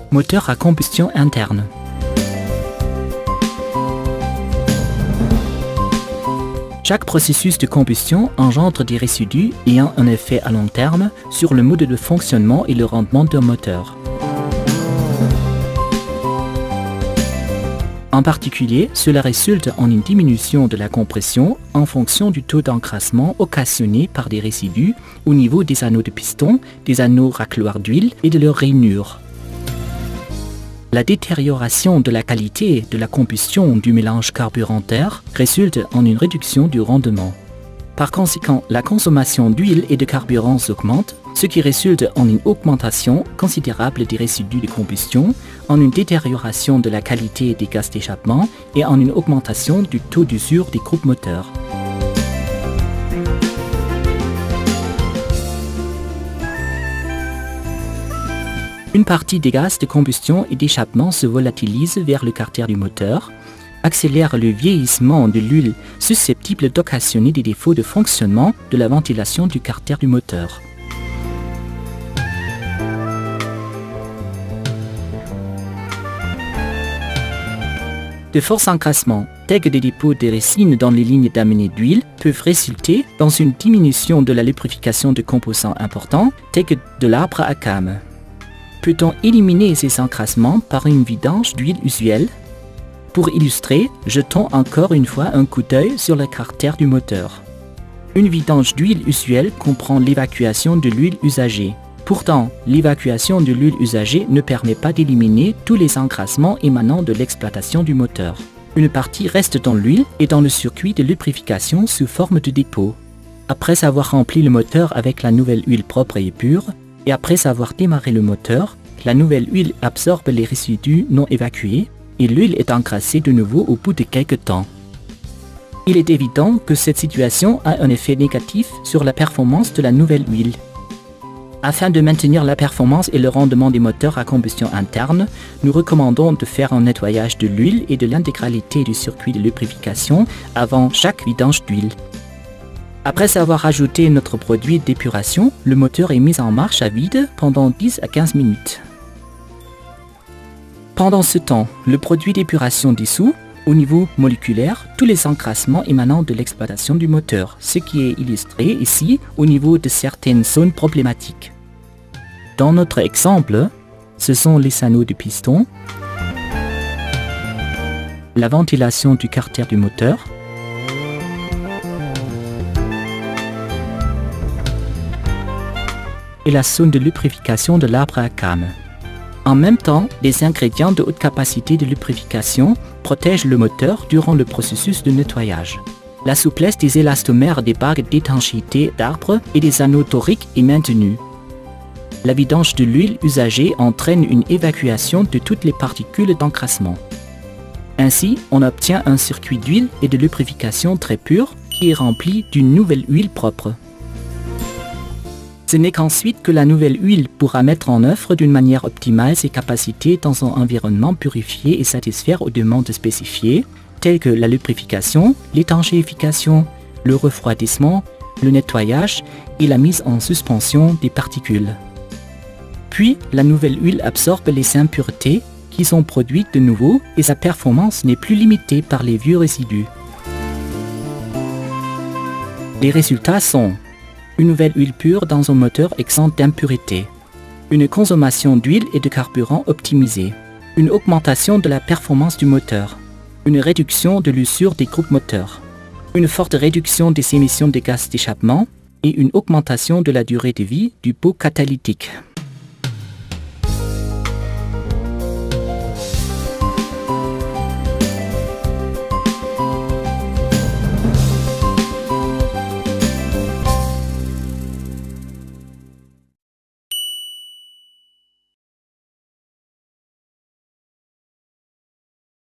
Moteur à combustion interne. Chaque processus de combustion engendre des résidus ayant un effet à long terme sur le mode de fonctionnement et le rendement d'un moteur. En particulier, cela résulte en une diminution de la compression en fonction du taux d'encrassement occasionné par des résidus au niveau des anneaux de piston, des anneaux racloirs d'huile et de leurs rainures. La détérioration de la qualité de la combustion du mélange carburant-air résulte en une réduction du rendement. Par conséquent, la consommation d'huile et de carburants augmente, ce qui résulte en une augmentation considérable des résidus de combustion, en une détérioration de la qualité des gaz d'échappement et en une augmentation du taux d'usure des groupes moteurs. Une partie des gaz de combustion et d'échappement se volatilise vers le carter du moteur, accélère le vieillissement de l'huile susceptible d'occasionner des défauts de fonctionnement de la ventilation du carter du moteur. De forts encrassements, tels que des dépôts de résine dans les lignes d'amener d'huile, peuvent résulter dans une diminution de la lubrification de composants importants, tels que de l'arbre à cames. Peut-on éliminer ces encrassements par une vidange d'huile usuelle? Pour illustrer, jetons encore une fois un coup d'œil sur le carter du moteur. Une vidange d'huile usuelle comprend l'évacuation de l'huile usagée. Pourtant, l'évacuation de l'huile usagée ne permet pas d'éliminer tous les encrassements émanant de l'exploitation du moteur. Une partie reste dans l'huile et dans le circuit de lubrification sous forme de dépôt. Après avoir rempli le moteur avec la nouvelle huile propre et pure, et après avoir démarré le moteur, la nouvelle huile absorbe les résidus non évacués et l'huile est encrassée de nouveau au bout de quelques temps. Il est évident que cette situation a un effet négatif sur la performance de la nouvelle huile. Afin de maintenir la performance et le rendement des moteurs à combustion interne, nous recommandons de faire un nettoyage de l'huile et de l'intégralité du circuit de lubrification avant chaque vidange d'huile. Après avoir ajouté notre produit d'épuration, le moteur est mis en marche à vide pendant 10 à 15 minutes. Pendant ce temps, le produit d'épuration dissout, au niveau moléculaire, tous les encrassements émanant de l'exploitation du moteur, ce qui est illustré ici au niveau de certaines zones problématiques. Dans notre exemple, ce sont les anneaux de piston, la ventilation du carter du moteur, et la zone de lubrification de l'arbre à cames. En même temps, des ingrédients de haute capacité de lubrification protègent le moteur durant le processus de nettoyage. La souplesse des élastomères des bagues d'étanchéité d'arbre et des anneaux toriques est maintenue. La vidange de l'huile usagée entraîne une évacuation de toutes les particules d'encrassement. Ainsi, on obtient un circuit d'huile et de lubrification très pur qui est rempli d'une nouvelle huile propre. Ce n'est qu'ensuite que la nouvelle huile pourra mettre en œuvre d'une manière optimale ses capacités dans un environnement purifié et satisfaire aux demandes spécifiées, telles que la lubrification, l'étanchéification, le refroidissement, le nettoyage et la mise en suspension des particules. Puis, la nouvelle huile absorbe les impuretés qui sont produites de nouveau et sa performance n'est plus limitée par les vieux résidus. Les résultats sont une nouvelle huile pure dans un moteur exempt d'impuretés, une consommation d'huile et de carburant optimisée, une augmentation de la performance du moteur, une réduction de l'usure des groupes moteurs, une forte réduction des émissions de gaz d'échappement et une augmentation de la durée de vie du pot catalytique.